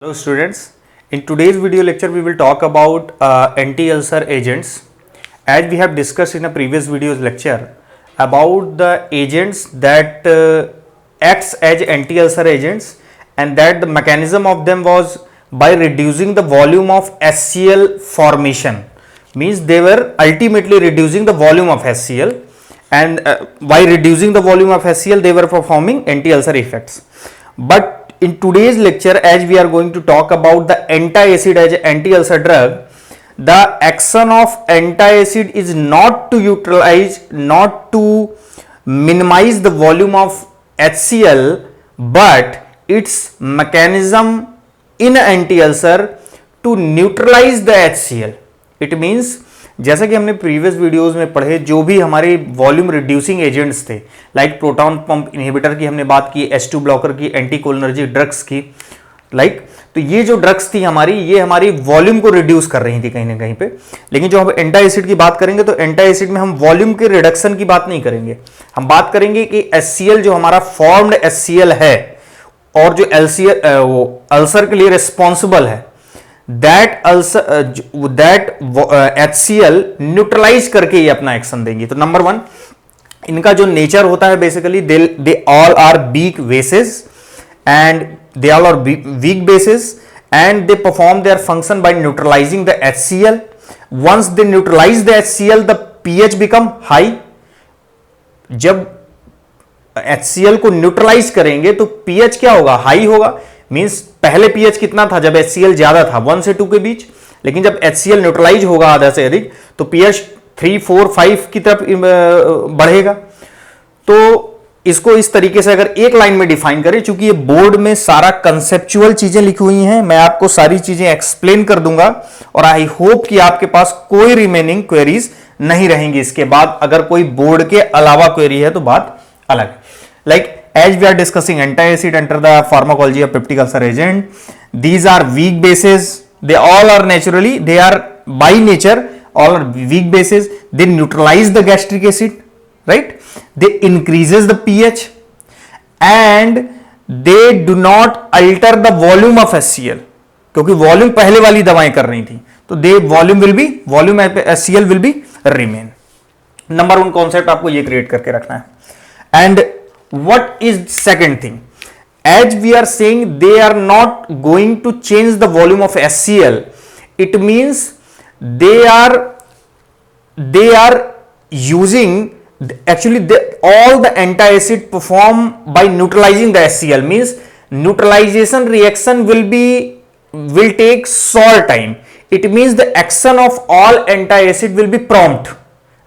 Hello students, in today's video lecture we will talk about anti-ulcer agents. As we have discussed in a previous video's lecture about the agents that acts as anti-ulcer agents, and that the mechanism of them was by reducing the volume of HCl formation, means they were ultimately reducing the volume of HCl, and by reducing the volume of HCl they were performing anti-ulcer effects. But in today's lecture, as we are going to talk about the antacid as an anti-ulcer drug, the action of antacid is not to utilize, not to minimize the volume of HCl, but its mechanism in anti-ulcer to neutralize the HCl. It means जैसा कि हमने previous videos में पढ़े, जो भी हमारे volume reducing agents थे, like proton pump inhibitor की हमने बात की, H2 ब्लॉकर की, एंटीकोलिनर्जिक ड्रग्स की, तो ये जो ड्रग्स थी हमारी, ये हमारी वॉल्यूम को रिड्यूस कर रही थी कहीं ना कहीं पे. लेकिन जो हम एंटासिड की बात करेंगे तो एंटासिड में हम वॉल्यूम के रिडक्शन की बात नहीं करेंगे. हम बात करेंगे कि HCl जो हमारा फॉर्म्ड HCl है और जो अल्सर के लिए रिस्पॉन्सिबल है, दैट HCl न्यूट्रलाइज करके ये अपना एक्शन देंगे. तो नंबर वन, इनका जो नेचर होता है basically they all are weak bases and they all are weak bases and they perform their function by neutralising the HCl. Once they neutralise the HCl the pH become high. जब HCl को neutralise करेंगे तो pH क्या होगा? High होगा. Means पहले pH कितना था जब HCl ज्यादा था, 1 से 2 के बीच, लेकिन जब HCl न्यूट्रलाइज होगा आधा से अधिक तो pH 3, 4, 5 की तरफ बढ़ेगा. तो इसको इस तरीके से अगर एक लाइन में डिफाइन करें, चूंकि ये बोर्ड में सारा कंसेप्चुअल चीजें लिखी हुई हैं, मैं आपको सारी चीजें एक्सप्लेन कर दूंगा और आई होप कि आपके पास कोई रिमेनिंग क्वेरीज नहीं रहेंगी इसके बाद. अगर कोई बोर्ड के अलावा क्वेरी है तो बात अलग. Like as we are discussing antacid enter the pharmacology of peptic ulcer agent, these are weak bases, they all are naturally, they are by nature all are weak bases, they neutralize the gastric acid, right, they increases the pH and they do not alter the volume of HCl, क्योंकि volume पहले वाली दवाएं कर रही थी तो the volume HCl will be remain. Number one concept आपको ये क्रिएट करके रखना है. And what is second thing? As we are saying they are not going to change the volume of HCl, it means they are using actually all the antacid perform by neutralizing the HCl, means neutralization reaction will take short time. It means the action of all antacid will be prompt,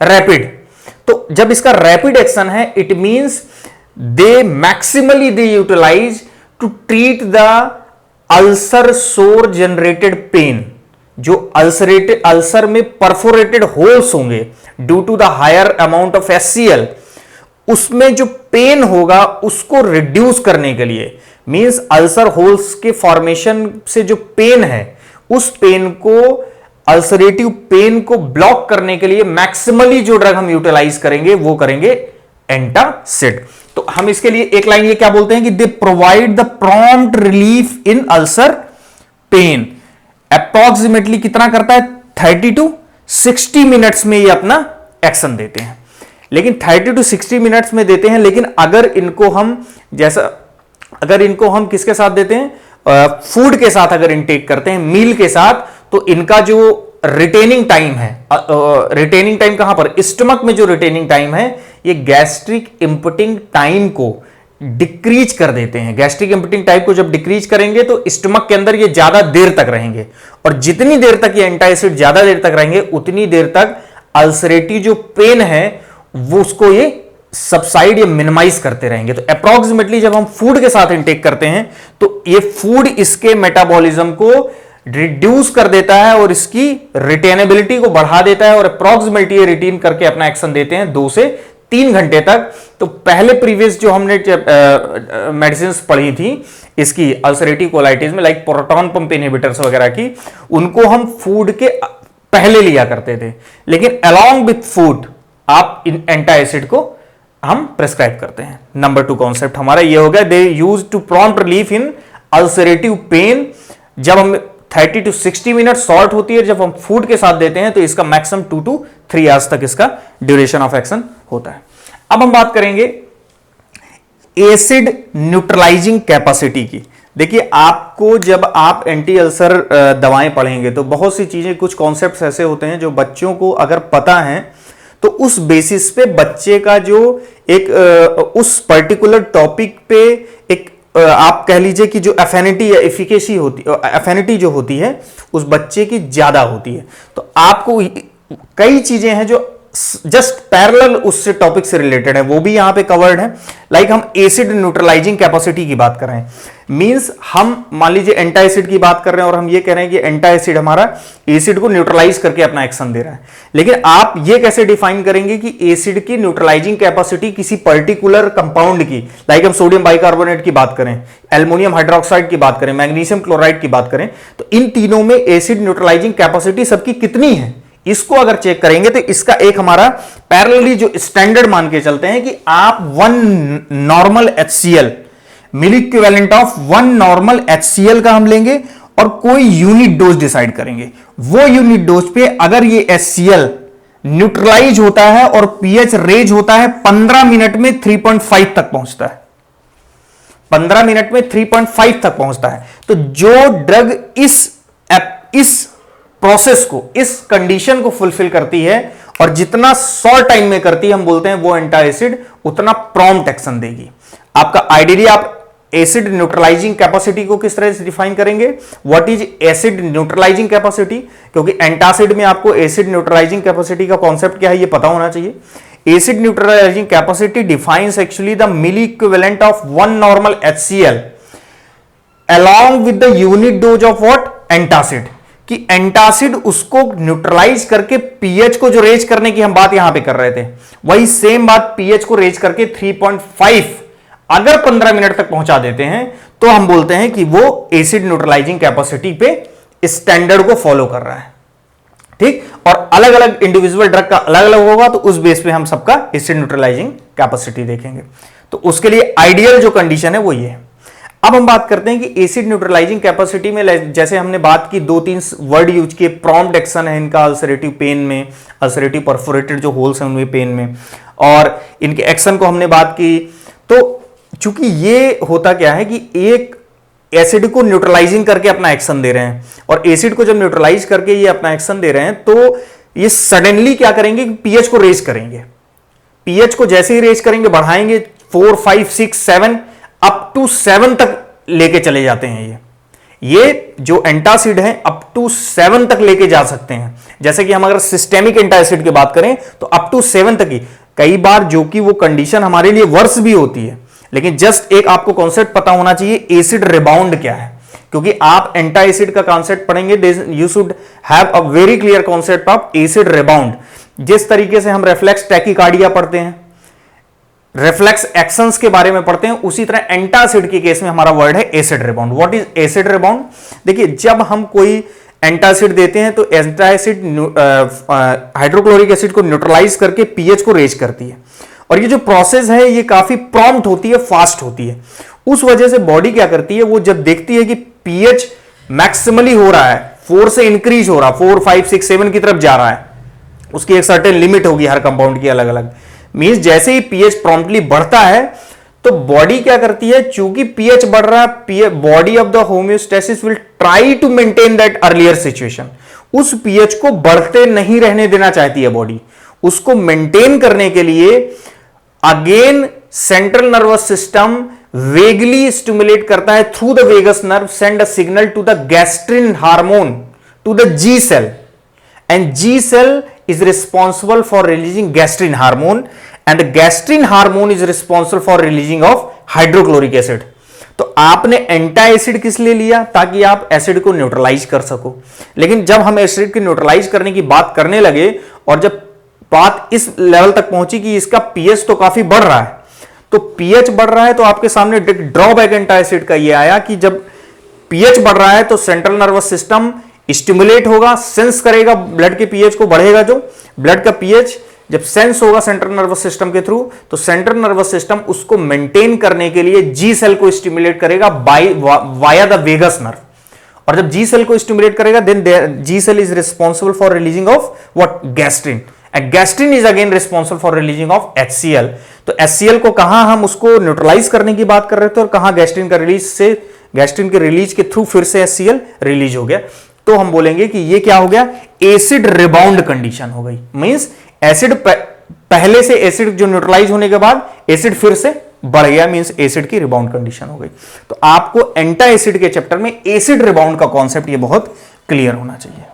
rapid. तो जब इसका rapid action है, it means they maximally they utilize to treat the ulcer sore generated pain. जो ulcer में perforated holes होंगे due to the higher amount of HCl, उसमें जो pen होगा उसको रिड्यूस करने के लिए, मींस अल्सर होल्स के फॉर्मेशन से जो पेन है उस पेन को, अल्सरेटिव पेन को ब्लॉक करने के लिए मैक्सिमली जो ड्रग हम यूटिलाइज करेंगे वो करेंगे एंटासिड. तो हम इसके लिए एक लाइन ये क्या बोलते हैं कि they provide the prompt relief in ulcer pain. Approximately कितना करता है? 30 to 60 मिनट्स में ये अपना एक्शन देते हैं. लेकिन 30 to 60 मिनट्स में देते हैं, लेकिन अगर इनको हम किसके साथ देते हैं? फूड के साथ अगर इनटेक करते हैं, मील के साथ, तो इनका जो रिटेनिंग टाइम है, रिटेनिंग टाइम कहां पर? स्टमक में जो रिटेनिंग टाइम है, ये गैस्ट्रिक इंपटिंग टाइम को डिक्रीज कर देते हैं. गैस्ट्रिक इंपटिंग टाइम को जब डिक्रीज करेंगे तो स्टमक के अंदर ये ज्यादा देर तक रहेंगे, और जितनी देर तक ये एंटासिड ज्यादा देर तक रहेंगे उतनी देर तक अल्सरेटिव जो पेन है वो उसको ये सबसाइड या मिनिमाइज करते रहेंगे. तो अप्रॉक्सीमेटली जब हम फूड के साथ इंटेक करते हैं तो ये फूड इसके मेटाबॉलिज्म को रिड्यूस कर देता है और इसकी रिटेनेबिलिटी को बढ़ा देता है, और अप्रॉक्सीमेटली ये रिटेन करके अपना एक्शन देते हैं 2 से 3 घंटे तक. तो पहले प्रीवियस जो हमने मेडिसिन पढ़ी थी इसकी अल्सरेटिव कोलाइटिस में, लाइक प्रोटॉन पंप इनहिबिटर्स वगैरह की, उनको हम फूड के पहले लिया करते थे, लेकिन अलोंग विथ फूड आप इन एंटासिड को हम प्रेस्क्राइब करते हैं. नंबर 2 कॉन्सेप्ट हमारा ये हो गया, they use to prompt relief in ulcerative pain जब हम 30 to 60 मिनट शॉर्ट होती है जब हम फूड के साथ देते हैं, तो इसका मैक्सिमम 2 to 3 आवर्स तक इसका ड्यूरेशन ऑफ एक्शन होता है। अब हम बात करेंगे एसिड न्यूट्रलाइजिंग कैपेसिटी की। देखिए, आपको जब आप एंटी अल्सर दवाएं पढ़ेंगे तो बहुत सी चीजें, कुछ कॉन्सेप्ट्स ऐसे होते हैं जो बच्चों को अगर पता है तो उस बेसिस पे बच्चे का जो एक उस पर्टिकुलर टॉपिक पे एक आप कह लीजिए कि जो एफिनिटी या एफिकेसी होती, एफिनिटी जो होती है उस बच्चे की ज्यादा होती है। तो आपको कई चीजें हैं जो जस्ट पैरेलल उससे टॉपिक से रिलेटेड है, वो भी यहां पे कवर्ड है। लाइक हम एसिड न्यूट्रलाइजिंग कैपेसिटी की बात कर रहे हैं, मींस हम मान लीजिए एंटा एसिड की बात कर रहे हैं और हम ये कह रहे हैं कि एंटा एसिड हमारा एसिड को न्यूट्रलाइज करके अपना एक्शन दे रहा है। लेकिन आप ये कैसे डिफाइन करेंगे कि एसिड की न्यूट्रलाइजिंग कैपेसिटी किसी पर्टिकुलर कंपाउंड की, लाइक हम सोडियम बाइकार्बोनेट की बात करें, एल्युमिनियम हाइड्रोक्साइड की बात करें, मैग्नीशियम क्लोराइड की बात करें, तो इन तीनों में एसिड न्यूट्रलाइजिंग कैपेसिटी सबकी कितनी है, इसको अगर चेक करेंगे तो इसका एक हमारा पैरेलली जो स्टैंडर्ड मान के चलते हैं कि आप 1 normal HCl milliequivalent of 1 normal HCl का हम लेंगे और कोई यूनिट डोज डिसाइड करेंगे। वो यूनिट डोज पे अगर ये HCl न्यूट्रलाइज होता है और पीएच रेज होता है 15 मिनट में 3.5 तक पहुंचता है, 15 मिनट में 3.5 तक पहुंचता है, तो जो ड्रग इस प्रोसेस को, इस कंडीशन को फुलफिल करती है और जितना शॉर्ट टाइम में करती है, हम बोलते हैं वो एंटा एसिड उतना प्रॉम्प्ट एक्शन देगी। आपका आइडियली आप एसिड न्यूट्रलाइजिंग कैपेसिटी को किस तरह से डिफाइन करेंगे, what is acid neutralising capacity, क्योंकि एंटासिड में आपको एसिड न्यूट्रलाइजिंग कैपेसिटी का कॉन्सेप्ट क्या है ये पता होना चाहिए। Acid neutralising capacity defines actually the milliequivalent of 1 normal HCl along with the unit dose of what antacid, कि एंटासिड उसको न्यूट्रलाइज करके पीएच को जो रेज करने की हम बात यहां पे कर रहे थे, वही सेम बात पीएच को रेज करके 3.5 अगर 15 मिनट तक पहुंचा देते हैं तो हम बोलते हैं कि वो एसिड न्यूट्रलाइजिंग कैपेसिटी पे स्टैंडर्ड को फॉलो कर रहा है। ठीक, और अलग अलग इंडिविजुअल ड्रग का अलग अलग होगा, तो उस बेस पे हम सबका एसिड न्यूट्रलाइजिंग कैपेसिटी देखेंगे। तो उसके लिए आइडियल जो कंडीशन है वो ये है। अब हम बात करते हैं कि एसिड न्यूट्रलाइजिंग कैपेसिटी में, जैसे हमने बात की 2-3 वर्ड यूज किए, प्रॉम्प्ट एक्शन है इनका अल्सरेटिव पेन में, अल्सरेटिव परफोरेटेड जो होल्स हैं उनमें पेन में, और इनके एक्शन को हमने बात की। तो चूंकि ये होता क्या है कि एक एसिड को न्यूट्रलाइजिंग करके अपना एक्शन दे रहे हैं, और एसिड को जब न्यूट्रलाइज करके ये अपना एक्शन दे रहे हैं तो ये सडनली क्या करेंगे कि पीएच को रेज करेंगे। पीएच को जैसे ही रेज करेंगे, बढ़ाएंगे 4, 5, 6, 7 अप टू 7 तक लेके चले जाते हैं। ये जो एंटासिड है अप टू 7 तक लेके जा सकते हैं। जैसे कि हम अगर सिस्टेमिक एंटासिड की बात करें तो अप टू 7 तक ही, कई बार जो कि वो कंडीशन हमारे लिए वर्स भी होती है, लेकिन जस्ट एक आपको कॉन्सेप्ट पता होना चाहिए एसिड रिबाउंड क्या है, क्योंकि आप एंटा एसिड का कॉन्सेप्ट पढ़ेंगे, you should have a very clear concept of acid rebound. जिस तरीके से हम रिफ्लेक्स टैकिकार्डिया पढ़ते हैं, रिफ्लेक्स एक्शंस के बारे में पढ़ते हैं, उसी तरह एंटासिड के केस में हमारा वर्ड है acid rebound. What is acid rebound? देखिए, जब हम कोई एंटासिड देते हैं तो एंटासिड हाइड्रोक्लोरिक एसिड को न्यूट्रलाइज करके पीएच को रेज करती है, और ये जो प्रोसेस है ये काफी प्रॉम्प्ट होती है, फास्ट होती है। उस वजह से बॉडी क्या करती है, वो जब देखती है कि पीएच मैक्सिमली हो रहा है, 4 से इंक्रीज हो रहा है, 4, 5, 6, 7 की तरफ जा रहा है, उसकी एक सर्टेन लिमिट होगी हर कंपाउंड की अलग अलग। मींस जैसे ही पीएच प्रॉम्प्टली बढ़ता है तो बॉडी क्या करती है, चूंकि पीएच बढ़ रहा है, body of the homeostasis will try to maintain that earlier situation. उस पीएच को बढ़ते नहीं रहने देना चाहती है बॉडी, उसको मेंटेन करने के लिए again central nervous system vagally stimulate करता है through the vagus nerve, send a signal to the gastrin hormone to the G cell, and G cell is responsible for releasing gastrin hormone, and the gastrin hormone is responsible for releasing of hydrochloric acid। तो आपने एंटा acid किस लिए लिया, ताकि आप acid को neutralise कर सको। लेकिन जब हम एसिड को न्यूट्रलाइज करने की बात करने लगे और जब बात इस लेवल तक पहुंची कि इसका पीएच तो काफी बढ़ रहा है, तो पीएच बढ़ रहा है तो आपके सामने ड्रॉबैक एंटा एसिड का ये आया कि जब पीएच बढ़ रहा है तो सेंट्रल नर्वस सिस्टम स्टिमुलेट होगा, सेंस करेगा ब्लड के पीएच को, बढ़ेगा जो ब्लड का पीएच जब सेंस होगा सेंट्रल नर्वस सिस्टम के थ्रू, तो सेंट्रल नर्वस सिस्टम उसको मेंटेन करने के लिए जी सेल को स्टिमुलेट करेगा वाया द वेगस नर्व, और जब जी सेल को स्टिमुलेट करेगा then G cell is responsible for releasing of what, gastrin, and gastrin is again responsible for releasing of HCl। तो HCl को कहां हम उसको न्यूट्रलाइज करने की बात कर रहे थे और कहां गैस्ट्रिन का रिलीज से, गैस्ट्रिन के रिलीज के थ्रू फिर से HCl रिलीज हो गया। तो हम बोलेंगे कि ये क्या हो गया, एसिड रिबाउंड कंडीशन हो गई। मींस एसिड पहले से एसिड जो न्यूट्रलाइज होने के बाद एसिड फिर से बढ़ गया, मींस एसिड की रिबाउंड कंडीशन हो गई। तो आपको एंटा एसिड के चैप्टर में एसिड रिबाउंड का कॉन्सेप्ट ये बहुत क्लियर होना चाहिए।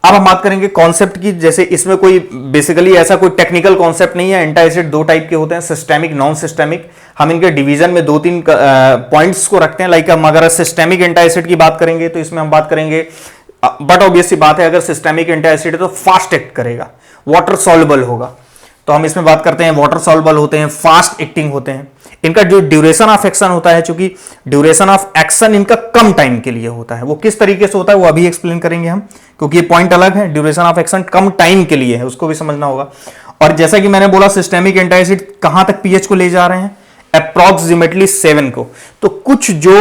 अब हम बात करेंगे कॉन्सेप्ट की, जैसे इसमें कोई बेसिकली ऐसा कोई टेक्निकल कॉन्सेप्ट नहीं है। एंटा एसिड दो टाइप के होते हैं, सिस्टेमिक, नॉन सिस्टेमिक। हम इनके डिवीजन में दो तीन पॉइंट्स को रखते हैं। लाइक हम अगर सिस्टेमिक एंटा एसिड की बात करेंगे तो इसमें हम बात करेंगे, बट ऑब्वियसली बात है अगर सिस्टेमिक एंटा एसिड है तो फास्ट एक्ट करेगा, वाटर सॉल्युबल होगा। तो हम इसमें बात करते हैं वाटर सॉल्युबल होते हैं, फास्ट एक्टिंग होते हैं। इनका जो ड्यूरेशन ऑफ एक्शन होता है, चूंकि ड्यूरेशन ऑफ एक्शन इनका कम टाइम के लिए होता है, वो किस तरीके से होता है वो अभी एक्सप्लेन करेंगे हम, क्योंकि ये पॉइंट अलग है। Duration of action come time के लिए है, उसको भी समझना होगा। और जैसा कि मैंने बोला सिस्टेमिक एंटा एसिड कहां तक पीएच को ले जा रहे हैं, अप्रॉक्सिमेटली 7 को। तो कुछ जो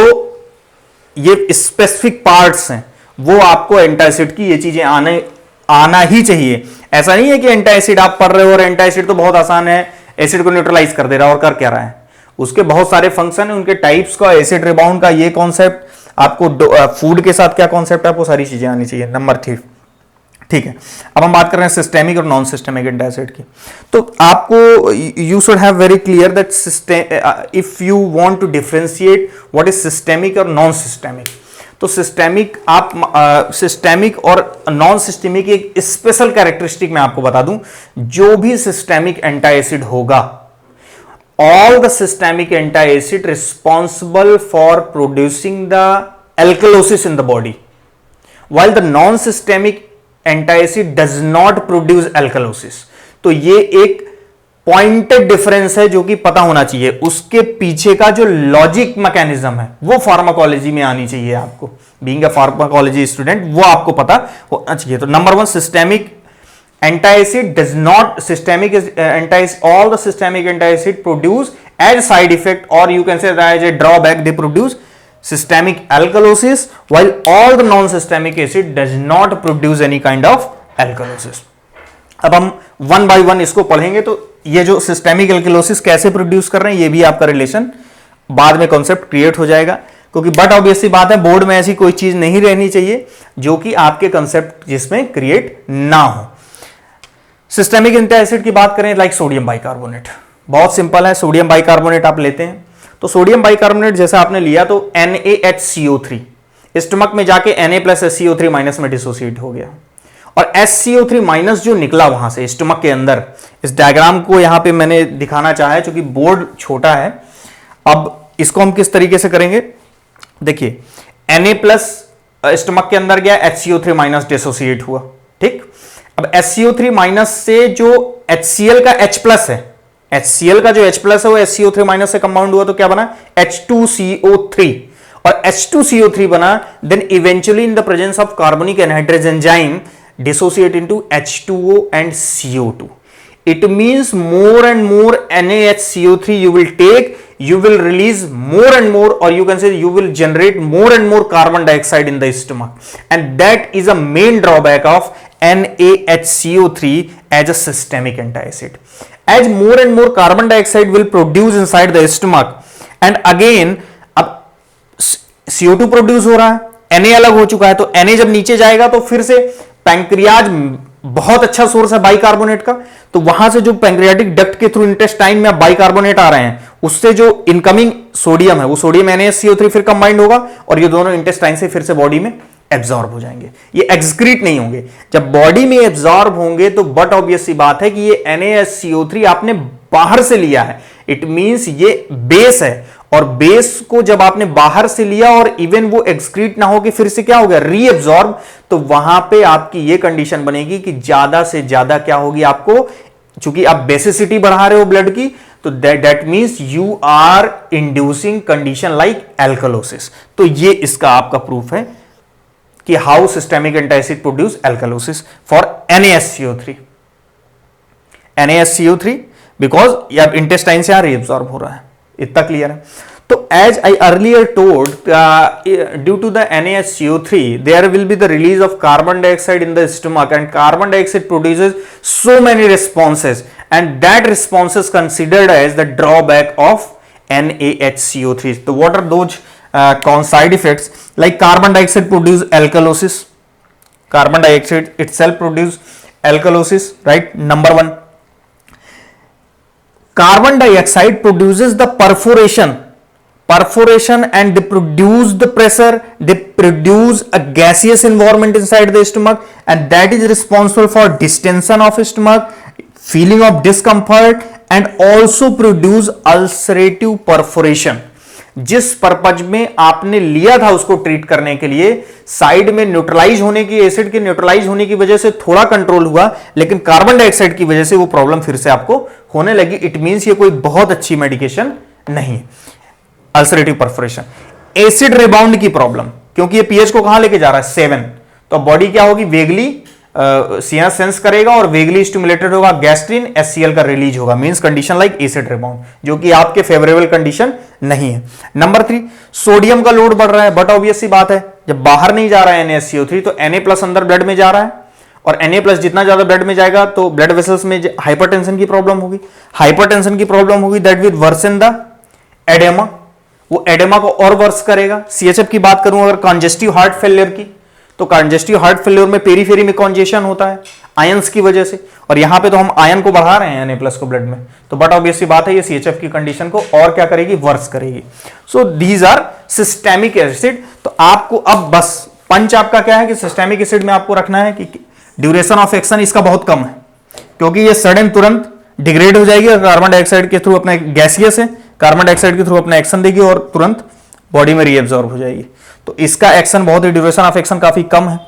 ये स्पेसिफिक पार्ट्स हैं वो आपको एंटा एसिड की ये चीजें आना ही चाहिए। ऐसा नहीं है कि एंटा एसिड आप पढ़ रहे हो और एंटा एसिड तो बहुत आसान है, एसिड को न्यूट्रलाइज कर दे रहा है और कर क्या रहा है, उसके बहुत सारे फंक्शन है, उनके टाइप्स का, एसिड रिबाउंड का ये कॉन्सेप्ट, आपको फूड के साथ क्या कॉन्सेप्ट है, आपको सारी चीजें आनी चाहिए। नंबर 3, ठीक है। अब हम बात कर रहे हैं सिस्टेमिक और नॉन सिस्टेमिक एंटा एसिड की। तो आपको you should have very clear that if you want to differentiate what is systemic और नॉन सिस्टेमिक, तो सिस्टेमिक आप सिस्टेमिक और नॉन सिस्टेमिक एक स्पेशल कैरेक्टरिस्टिक मैं आपको बता दूं, जो भी सिस्टेमिक एंटा एसिड होगा, all the systemic anti-acid responsible for producing the alkalosis in the body, while the non-systemic anti-acid does not produce alkalosis। तो ये एक पॉइंटेड डिफरेंस है जो कि पता होना चाहिए। उसके पीछे का जो लॉजिक मैकेनिज्म है वो फार्माकोलॉजी में आनी चाहिए आपको, बीइंग अ फार्माकोलॉजी स्टूडेंट वो आपको पता होना चाहिए। तो number 1, systemic anti-acid does not, systemic is all the systemic anti-acid produce as a side effect, or you can say that as a drawback, they produce systemic alkalosis, while all the non-systemic acid does not produce any kind of alkalosis। अब हम one by one इसको पढ़ेंगे। तो ये जो systemic alkalosis कैसे produce कर रहे हैं ये भी आपका रिलेशन बाद में कॉन्सेप्ट क्रिएट हो जाएगा, क्योंकि बट ऑब्वियसली बात है बोर्ड में ऐसी कोई चीज नहीं रहनी चाहिए जो कि आपके कॉन्सेप्ट जिसमें क्रिएट ना हो। सिस्टेमिक एंटा एसिड की बात करें, लाइक सोडियम बाइकार्बोनेट, बहुत सिंपल है। सोडियम बाइकार्बोनेट आप लेते हैं तो सोडियम बाइकार्बोनेट जैसा आपने लिया तो NaHCO3 स्टमक में जाके Na+HCO3- में डिसोसिएट हो गया, और HCO3- जो निकला वहां से स्टमक के अंदर, इस डायग्राम को यहां पे मैंने दिखाना चाहा है क्योंकि बोर्ड छोटा है। अब इसको हम किस तरीके से करेंगे, देखिए Na+ स्टमक के अंदर गया, HCO3- डिसोसिएट हुआ, ठीक। अब HCO3- से जो HCl का H+ है, HCl का जो H+ है वो HCO3- से कंपाउंड हुआ तो क्या बना, H2CO3, और H2CO3 बना, then eventually in the presence of carbonic anhydrase enzyme dissociate into H2O and CO2। It means more and more NaHCO3 you will take, you will release more and more, or you can say you will generate more and more carbon dioxide in the stomach, and that is a main drawback of NaHCO3 as a systemic antiacid. As more and more carbon dioxide will produce inside the stomach, and again अब CO2 produce हो रहा है, Na अलग हो चुका है, तो Na जब नीचे जाएगा तो फिर से पैंक्रियाज बहुत अच्छा सोर्स है बाइकार्बोनेट का, तो वहां से जो पैंक्रियाटिक डक्ट के थ्रू इंटेस्टाइन में बाइकार्बोनेट आ रहे हैं, उससे जो इनकमिंग सोडियम है वो सोडियम NaCO3 फिर कंबाइंड होगा और ये दोनों इंटेस्टाइन से फिर से बॉडी में एब्जॉर्ब हो जाएंगे, ये एक्सक्रीट नहीं होंगे। जब बॉडी में एब्जॉर्ब होंगे तो बट ऑब्वियस सी बात है कि ये NaCO3 आपने बाहर से लिया है, इट मींस ये बेस है, और बेस को जब आपने बाहर से लिया और इवन वो एक्सक्रीट ना हो कि फिर से क्या हो गया, रीएब्जॉर्ब, तो वहां पे आपकी ये कंडीशन बनेगी कि ज्यादा से ज्यादा क्या होगी आपको, चूंकि आप बेसिसिटी बढ़ा रहे हो ब्लड की, तो that means you are inducing condition like alkalosis. तो ये इसका आपका प्रूफ है कि how systemic antacid produce alkalosis for NaSCO3 because ये अब इंटेस्टाइन से रीएब्सॉर्ब हो रहा है, इतना क्लियर है। तो as I earlier told, due to the NaCO3, there will be the release of carbon dioxide in the stomach, and carbon dioxide produces so many responses, and that response is considered as the drawback of NaHCO3. So what are those side effects? Like carbon dioxide produce alkalosis. Carbon dioxide itself produce alkalosis, right? Number one. Carbon dioxide produces the perforation and they produce the pressure, they produce a gaseous environment inside the stomach, and that is responsible for distension of stomach, feeling of discomfort, and also produce ulcerative perforation. जिस purpose में आपने लिया था उसको treat करने के लिए, side में न्यूट्रलाइज होने की, एसिड के न्यूट्रलाइज होने की वजह से थोड़ा कंट्रोल हुआ, लेकिन कार्बन डाइऑक्साइड की वजह से वो प्रॉब्लम फिर से आपको होने लगी. इट मींस ये कोई बहुत अच्छी मेडिकेशन नहीं है. अल्सरेटिव परफोरेशन, एसिड रिबाउंड की प्रॉब्लम, क्योंकि ये पीएच को कहां लेके जा रहा है 7, तो बॉडी क्या होगी, वेगली सेंस करेगा और वेगली स्टिमुलेटेड होगा, गैस्ट्रिन एचसीएल का रिलीज होगा. Means condition like acid rebound, जो कि आपके फेवरेबल कंडीशन नहीं है. नंबर 3, सोडियम का लोड बढ़ रहा है, बट ऑब्वियस सी बात है जब बाहर नहीं जा रहा है NaCO3 तो Na+ अंदर ब्लड में जा रहा है, और Na+ जितना ज्यादा ब्लड में जाएगा तो ब्लड वेसल्स में हाइपरटेंशन की प्रॉब्लम होगी. हाइपरटेंशन की प्रॉब्लम होगी, that will worsen the oedema, वो एडेमा को और वर्स करेगा. CHF की बात करूं अगर कंजेस्टिव हार्ट फेलियर की, तो कंजेस्टिव हार्ट फेलियर में पेरीफेरी में कॉन्जेशन होता है आयंस की वजह से, और यहां पे तो हम आयन को बढ़ा रहे हैं Na+ को ब्लड में, तो बट ऑब्वियसली बात है ये CHF की कंडीशन को और क्या करेगी, वर्स करेगी. So these are systemic acid. तो आपको अब बस पंच आपका क्या है कि सिस्टेमिक एसिड में आपको रखना है कि ड्यूरेशन ऑफ एक्शन इसका बहुत कम है, क्योंकि ये सडन तुरंत डिग्रेड हो जाएगी और कार्बन डाइऑक्साइड के थ्रू अपना गैसियस है, कार्बन डाइऑक्साइड के थ्रू अपना एक्शन देगी और तुरंत बॉडी में रीएब्जॉर्ब हो जाएगी. तो इसका एक्शन बहुत ही, ड्यूरेशन ऑफ एक्शन काफी कम है.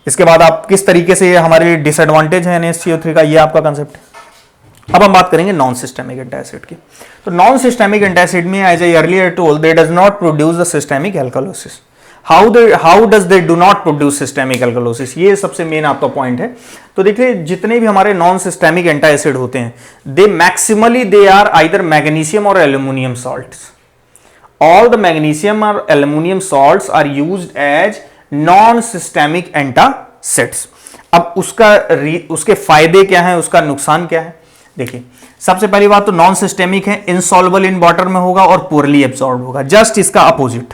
इसके बाद आप किस तरीके से ये हमारे लिए डिसएडवांटेज है NaCO3 का, ये आपका कंसेप्ट है. अब हम बात करेंगे नॉन सिस्टेमिक एंटासिड की. तो नॉन सिस्टेमिक एंटासिड में as I earlier told they does not produce the systemic alkalosis. How does they do not produce systemic alkalosis, ये सबसे मेन आपका पॉइंट है. तो देखिए जितने भी हमारे नॉन सिस्टेमिक एंटासिड होते हैं, they maximally they are either magnesium और aluminium salts. All the magnesium or aluminum salts are used as non-systemic antacids. अब उसके फायदे क्या हैं, उसका नुकसान क्या है. देखिए सबसे पहली बात तो नॉन सिस्टेमिक है, इनसॉल्युबल इन वाटर में होगा और पोरली एब्सॉर्ब होगा, जस्ट इसका अपोजिट,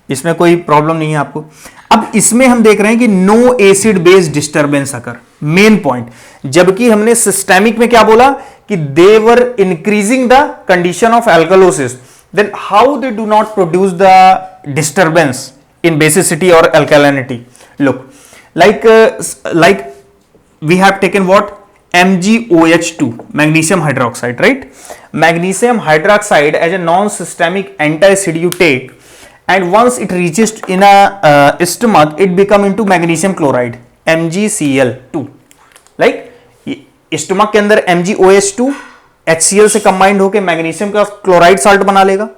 इसमें कोई प्रॉब्लम नहीं है आपको. अब इसमें हम देख रहे हैं कि no acid base disturbance occur, main point. जबकि हमने सिस्टेमिक में क्या बोला कि they were increasing the condition of alkalosis, then how they do not produce the disturbance in basicity or alkalinity. Look, like we have taken what, MgOH2, magnesium hydroxide, right? Magnesium hydroxide as a non-systemic antacid you take, and once it reaches in a stomach, it become into magnesium chloride, MgCl2. like stomach के अंदर MgOH2 HCl से combined होकर magnesium का chloride salt बना लेगा,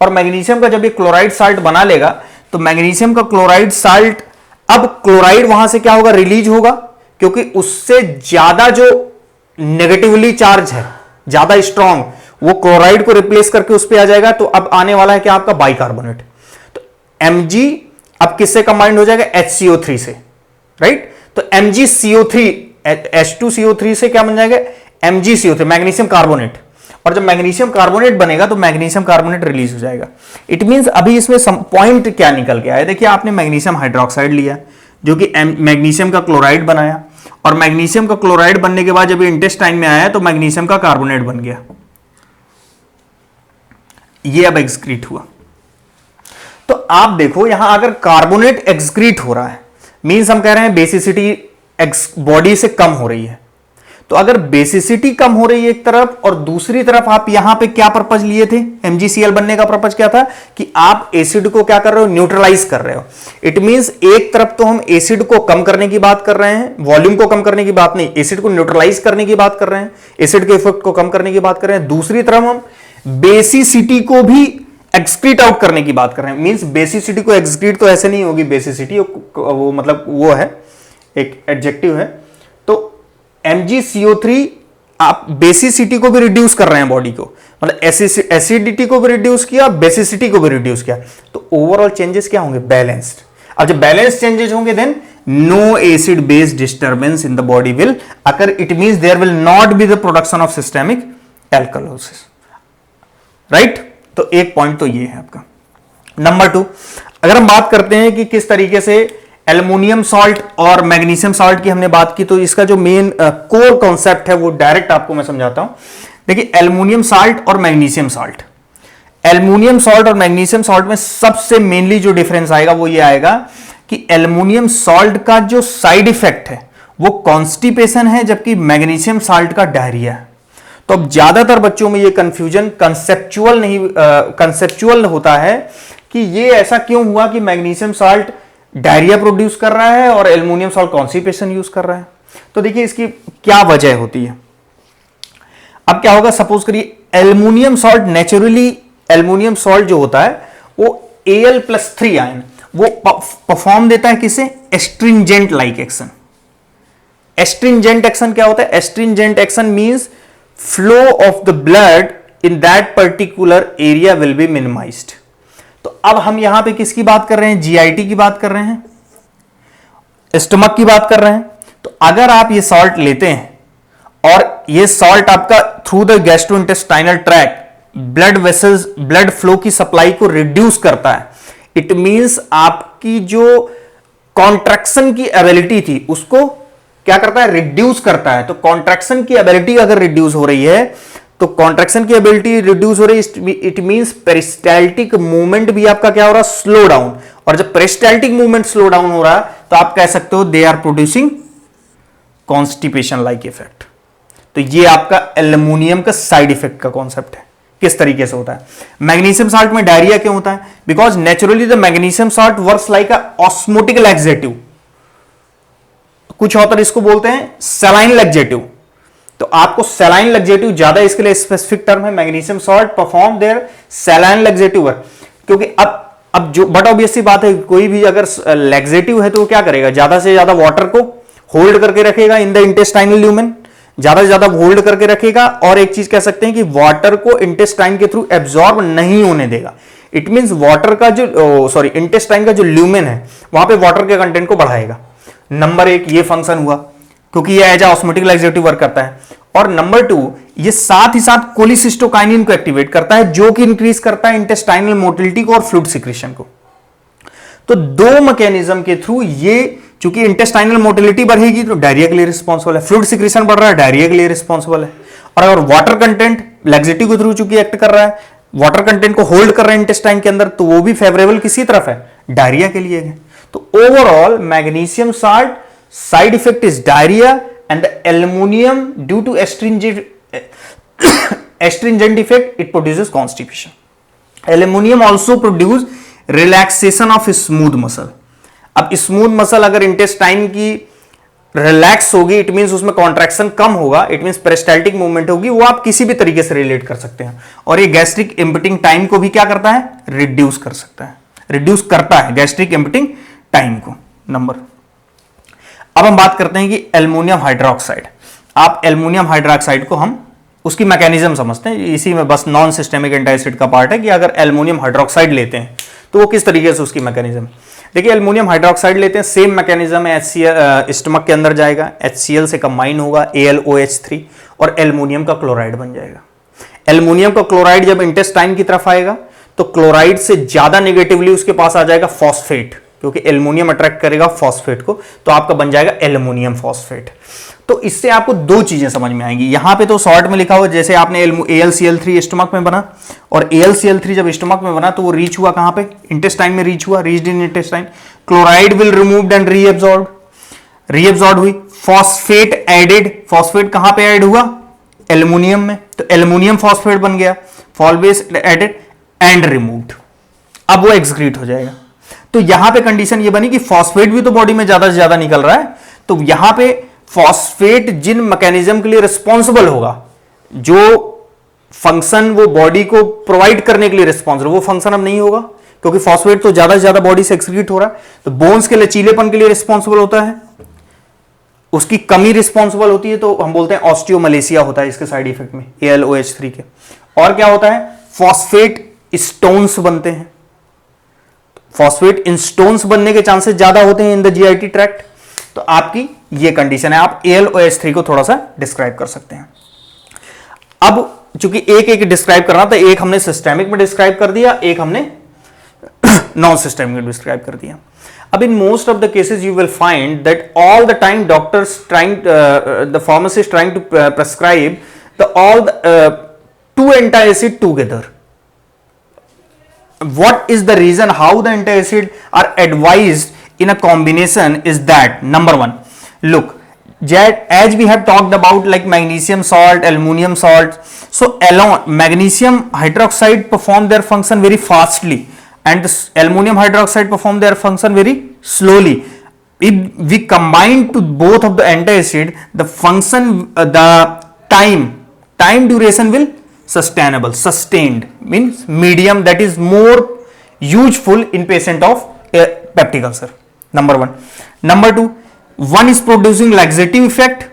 और magnesium का जब ये क्लोराइड साल्ट बना लेगा तो मैग्नीशियम का क्लोराइड साल्ट, अब क्लोराइड वहां से क्या होगा, रिलीज होगा, क्योंकि उससे ज्यादा जो नेगेटिवली चार्ज है, ज्यादा स्ट्रॉन्ग, वो क्लोराइड को रिप्लेस करके उस पर आ जाएगा. तो अब आने वाला है क्या आपका बाइकार्बोनेट. तो Mg अब किससे कंबाइंड हो जाएगा, HCO3 से, राइट. तो MgCO3 H2CO3 से क्या बन जाएगा, MgCO3, मैग्नीशियम कार्बोनेट. और जब मैग्नीशियम कार्बोनेट बनेगा तो मैग्नीशियम कार्बोनेट रिलीज हो जाएगा. इट मींस अभी इसमें पॉइंट क्या निकल के आया, देखिए आपने मैग्नीशियम हाइड्रोक्साइड लिया जो कि मैग्नीशियम का क्लोराइड बनाया, और मैग्नीशियम का क्लोराइड बनने के बाद जब ये इंटेस्टाइन में आया तो मैग्नीशियम का कार्बोनेट बन गया, ये अब एक्सक्रीट हुआ. तो आप देखो यहां अगर कार्बोनेट एक्सक्रीट हो रहा है, मींस हम कह रहे हैं बेसिसिटी बॉडी से कम हो रही है. तो अगर बेसिसिटी कम हो रही है एक तरफ, और दूसरी तरफ आप यहां पे क्या पर्पज लिए थे, MgCl बनने का पर्पज क्या था कि आप एसिड को क्या कर रहे हो, न्यूट्रलाइज कर रहे हो. इट मींस एक तरफ तो हम एसिड को कम करने की बात कर रहे हैं, वॉल्यूम को कम करने की बात नहीं, एसिड को न्यूट्रलाइज करने की बात कर रहे हैं, एसिड के इफेक्ट को कम करने की बात कर रहे हैं. दूसरी तरफ हम बेसिसिटी को भी एक्सक्रीट आउट करने की बात कर रहे हैं. मींस बेसिसिटी को एक्सक्रीट तो ऐसे नहीं होगी, बेसिसिटी वो मतलब वो है एक एडजेक्टिव है. तो MgCO3 आप बेसिसिटी को भी रिड्यूस कर रहे हैं बॉडी को, मतलब एसिडिटी को भी रिड्यूस किया, बेसिसिटी को भी रिड्यूस किया, तो ओवरऑल चेंजेस क्या होंगे? बैलेंस्ड। अब जब बैलेंस चेंजेस होंगे then no acid base disturbance in the body will occur, it means there will not be the production of systemic alkalosis, right. तो एक पॉइंट तो ये है आपका। नंबर 2, अगर हम बात करते हैं कि किस तरीके से एल्युमिनियम सॉल्ट और मैग्नीशियम सॉल्ट की हमने बात की, तो इसका जो मेन कोर कॉन्सेप्ट है वो डायरेक्ट आपको मैं समझाता हूं। देखिए एल्युमिनियम सॉल्ट और मैग्नीशियम सॉल्ट, एल्युमिनियम सॉल्ट और मैग्नीशियम सॉल्ट में सबसे मेनली जो डिफरेंस आएगा वो ये आएगा कि एल्युमिनियम सॉल्ट का जो साइड इफेक्ट है वो कॉन्स्टिपेशन है, जबकि मैग्नीशियम सॉल्ट का डायरिया है। तो अब ज्यादातर बच्चों में ये कंफ्यूजन कंसेप्चुअल होता है कि ये ऐसा क्यों हुआ कि मैग्नीशियम सॉल्ट डायरिया प्रोड्यूस कर रहा है और एल्युमिनियम सॉल्ट कॉन्स्टिपेशन यूज कर रहा है। तो देखिए इसकी क्या वजह होती है। अब क्या होगा, सपोज करिए aluminium salt, naturally aluminium salt जो होता है वो Al+3 आयन वो परफॉर्म देता है किसे? Astringent like action. Astringent action क्या होता है? Astringent action means flow of the blood in that particular area will be minimised. तो अब हम यहां पे किसकी बात कर रहे हैं? जीआईटी की बात कर रहे हैं, स्टमक की बात कर रहे हैं। तो अगर आप ये सॉल्ट लेते हैं और ये सॉल्ट आपका through the gastrointestinal tract blood vessels, blood flow की सप्लाई को रिड्यूस करता है, इट मींस आपकी जो कॉन्ट्रैक्शन की एबिलिटी थी उसको क्या करता है? रिड्यूस करता है। तो कॉन्ट्रैक्शन की एबिलिटी अगर रिड्यूस हो रही है, तो कॉन्ट्रैक्शन की एबिलिटी रिड्यूस हो रही है, इट मींस पेरिस्टाल्टिक मूवमेंट भी आपका क्या हो रहा है? Slow down. और जब पेरिस्टाल्टिक मूवमेंट स्लो डाउन हो रहा है तो आप कह सकते हो they are producing constipation like effect. तो ये आपका एल्युमिनियम का साइड इफेक्ट का कॉन्सेप्ट है, किस तरीके से होता है। मैग्नीशियम सॉल्ट में डायरिया क्यों होता है? Because naturally the magnesium salt works like a osmotic laxative. कुछ ऑथर इसको बोलते हैं सलाइन लैक्सेटिव। तो आपको सलाइन लैक्सेटिव ज्यादा, इसके लिए स्पेसिफिक टर्म है magnesium salt perform their saline laxative work. क्योंकि अब जो बट ऑब्वियसली बात है, कोई भी अगर लैक्सेटिव है तो वो क्या करेगा? ज्यादा से ज्यादा वाटर को होल्ड करके रखेगा इन द इंटेस्टाइनल ल्यूमेन, ज्यादा से ज्यादा होल्ड करके रखेगा। और एक चीज कह सकते हैं कि वाटर को इंटेस्टाइन के थ्रू एब्जॉर्ब नहीं होने देगा। इट मींस वाटर का जो इंटेस्टाइन का जो ल्यूमेन है वहां पे वाटर के कंटेंट को बढ़ाएगा। नंबर 1 ये फंक्शन हुआ, क्योंकि ये एज ऑस्मोटिक लैक्सेटिव वर्क करता है। और नंबर 2 ये साथ ही साथ कोलिसिस्टोकाइनिन को एक्टिवेट करता है, जो कि इंक्रीज करता है इंटेस्टाइनल मोटिलिटी को और फ्लूइड सिक्रीशन को। तो दो मैकेनिज्म के थ्रू ये, चूंकि इंटेस्टाइनल मोटिलिटी बढ़ेगी तो डायरिया के लिए रिस्पॉन्सिबल है, फ्लूइड सिक्रीशन बढ़ रहा है डायरिया के लिए रिस्पॉन्सिबल है। और अगर वाटर कंटेंट लैक्सेटिव के थ्रू चूंकि एक्ट कर रहा है, वाटर कंटेंट को होल्ड कर रहा है इंटेस्टाइन के अंदर, तो वो भी फेवरेबल किसी तरफ है? डायरिया के लिए है। तो overall magnesium salt side effect is diarrhoea and the aluminum due to astringent effect it produces constipation. Aluminum also produce relaxation of smooth muscle. अब स्मूथ मसल अगर इंटेस्टाइन की रिलैक्स होगी, इट मींस उसमें contraction कम होगा, it means peristaltic movement होगी, वो आप किसी भी तरीके से रिलेट कर सकते हैं। और ये गैस्ट्रिक एम्प्टिंग टाइम को भी क्या करता है? रिड्यूस कर सकता है, रिड्यूस करता है गैस्ट्रिक एम्प्टिंग टाइम को। नंबर, अब हम बात करते हैं कि एल्युमिनियम हाइड्रोक्साइड। आप एल्युमिनियम हाइड्रोक्साइड को हम उसकी मैकेनिज्म समझते हैं, इसी में बस नॉन सिस्टेमिक एंटासिड का पार्ट है कि अगर एल्युमिनियम हाइड्रोक्साइड लेते हैं तो वो किस तरीके से उसकी मैकेनिज्म। देखिए एल्युमिनियम हाइड्रोक्साइड लेते हैं, सेम मैकेनिज्म है, HCl स्टमक के अंदर जाएगा, HCl से कंबाइन होगा AlOH3 और एल्युमिनियम का क्लोराइड बन जाएगा। एल्युमिनियम का क्लोराइड जब इंटेस्टाइन की तरफ आएगा तो क्लोराइड से ज्यादा नेगेटिवली उसके पास आ जाएगा फॉस्फेट, क्योंकि एल्युमिनियम अट्रैक्ट करेगा फॉस्फेट को, तो आपका बन जाएगा एल्युमिनियम फॉस्फेट। तो इससे आपको दो चीजें समझ में आएंगी। यहां पे तो शॉर्ट में लिखा हुआ, जैसे आपने AlCl3 स्टमक में बना, और AlCl3 जब स्टमक में बना तो वो रीच हुआ कहां पे? इंटेस्टाइन में रीच हुआ, reached in intestine. Chloride will removed and reabsorb हुई, फॉस्फेट एडेड, फॉस्फेट कहां पे ऐड हुआ? एल्युमिनियम में, तो एल्युमिनियम फॉस्फेट बन गया, फॉस्फेट एडेड एंड रिमूव्ड। अब वो एक्सक्रीट हो जाएगा। तो यहां पे कंडीशन ये बनी कि फॉस्फेट भी तो बॉडी में ज्यादा से ज्यादा निकल रहा है, तो यहां पे फॉस्फेट जिन मैकेनिज्म के लिए रिस्पॉन्सिबल होगा, जो फंक्शन वो बॉडी को प्रोवाइड करने के लिए रिस्पॉन्सिबल, वो फंक्शन अब नहीं होगा, क्योंकि फॉस्फेट तो ज्यादा से ज्यादा बॉडी से एक्सक्रीट हो रहा है। तो बोन्स के लचीलेपन के लिए रिस्पॉन्सिबल होता है उसकी कमी रिस्पॉन्सिबल होती है, तो हम बोलते हैं ऑस्टियोमलेशिया होता है इसके साइड इफेक्ट में AlOH3 के। और क्या होता है, फॉस्फेट स्टोन्स बनते हैं। फॉस्फेट इन स्टोन्स बनने के चांसेस ज्यादा होते हैं इन द GIT ट्रैक्ट। तो आपकी ये कंडीशन है, आप AlOH3 को थोड़ा सा डिस्क्राइब कर सकते हैं। अब चूंकि एक एक डिस्क्राइब करना था, एक हमने सिस्टेमिक में डिस्क्राइब कर दिया, एक हमने नॉन सिस्टेमिक में डिस्क्राइब कर दिया। अब in most of the cases you will find that all the time doctors the pharmacist trying to prescribe all the two antacid together. What is the reason how the antacid are advised in a combination is that, number one, look, as we have talked about like magnesium salt, aluminum salt, so magnesium hydroxide perform their function very fastly and the aluminum hydroxide perform their function very slowly. If we combine to both of the antacid, the function, the time duration will sustained means medium, that is more useful in patient of peptic ulcer. Number one. Number two, one is producing laxative effect,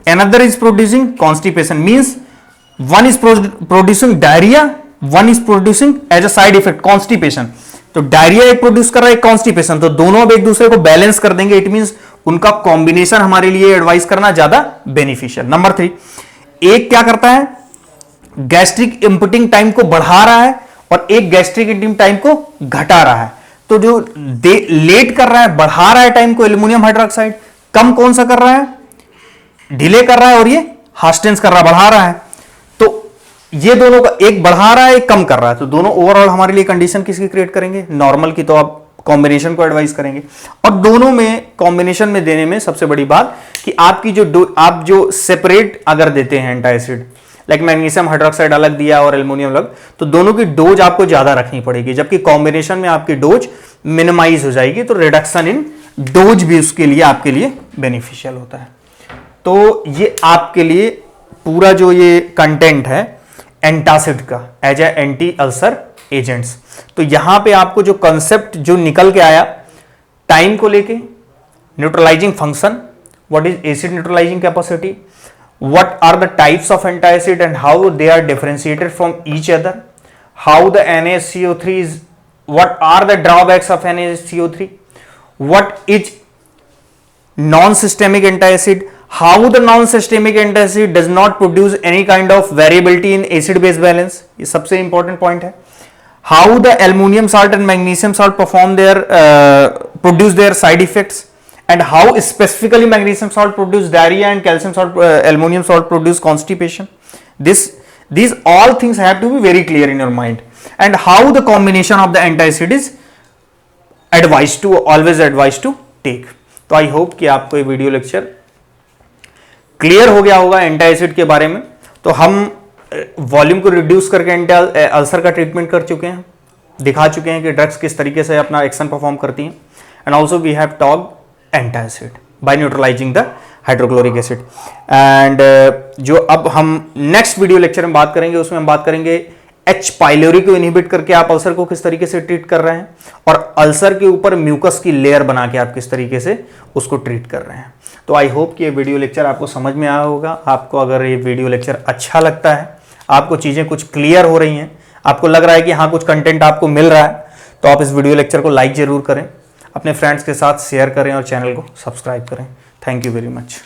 another is producing constipation, means one is producing diarrhea, one is producing as a side effect constipation. तो diarrhoea एक produce कर रहा है, constipation, तो दोनों अब एक दूसरे को बैलेंस कर देंगे। इट मींस उनका कॉम्बिनेशन हमारे लिए एडवाइस करना ज्यादा बेनिफिशियल। नंबर थ्री, एक क्या करता है, गैस्ट्रिक इंपुटिंग टाइम को बढ़ा रहा है और एक गैस्ट्रिक इंपुटिंग टाइम को घटा रहा है। तो जो लेट कर रहा है, बढ़ा रहा है टाइम को एल्यूमिनियम हाइड्रोक्साइड, कम कौन सा कर रहा है, डिले कर रहा है, और ये हास्टेंस कर रहा है, बढ़ा रहा है। ये दोनों का एक बढ़ा रहा है, एक कम कर रहा है, तो दोनों ओवरऑल हमारे लिए कंडीशन किसकी क्रिएट करेंगे, नॉर्मल की। तो आप कॉम्बिनेशन को एडवाइस करेंगे। और दोनों में कॉम्बिनेशन में देने में सबसे बड़ी बात कि आपकी आप जो सेपरेट अगर देते हैं एंटासिड, लाइक मैग्नीशियम हाइड्रोक्साइड अलग दिया और एल्युमिनियम अलग, तो दोनों की डोज आपको ज्यादा रखनी पड़ेगी, जबकि कॉम्बिनेशन में आपकी डोज मिनिमाइज हो जाएगी। तो रिडक्शन इन डोज भी उसके लिए आपके लिए बेनिफिशियल होता है। तो ये आपके लिए पूरा जो ये कंटेंट है एंटासिड का as a anti ulcer agents, तो यहां पे आपको जो कंसेप्ट जो निकल के आया टाइम को लेके, neutralising function, what is acid neutralising capacity, what are the types of antacid and how they are differentiated from each other, how the NaCO3 is, what are the drawbacks of NaCO3, what is non-systemic antacid, how the non-systemic antacid does not produce any kind of variability in acid base balance, ये सबसे important point है, how the aluminum salt and magnesium salt perform their produce their side effects, and how specifically magnesium salt produce diarrhea and calcium salt, aluminum salt produce constipation. These all things have to be very clear in your mind, and how the combination of the antacid is always advised to take. तो I hope कि आपको ये video lecture clear हो गया होगा antacid के बारे में। तो हम वॉल्यूम को रिड्यूस करके अल्सर का ट्रीटमेंट कर चुके हैं, दिखा चुके हैं कि ड्रग्स किस तरीके से अपना एक्शन परफॉर्म करती हैं, and also we have talked antacid by neutralizing the hydrochloric acid. and जो अब हम नेक्स्ट वीडियो लेक्चर में बात करेंगे, उसमें हम बात करेंगे H पाइलोरी को इनहिबिट करके आप अल्सर को किस तरीके से ट्रीट कर रहे हैं, और अल्सर के ऊपर म्यूकस की लेयर बना के आप किस तरीके से उसको ट्रीट कर रहे हैं। तो आई होप कि ये वीडियो लेक्चर आपको समझ में आया होगा। आपको अगर ये वीडियो लेक्चर अच्छा लगता है, आपको चीज़ें कुछ क्लियर हो रही हैं, आपको लग रहा है कि हाँ कुछ कंटेंट आपको मिल रहा है, तो आप इस वीडियो लेक्चर को लाइक जरूर करें, अपने फ्रेंड्स के साथ शेयर करें और चैनल को सब्सक्राइब करें। Thank you very much.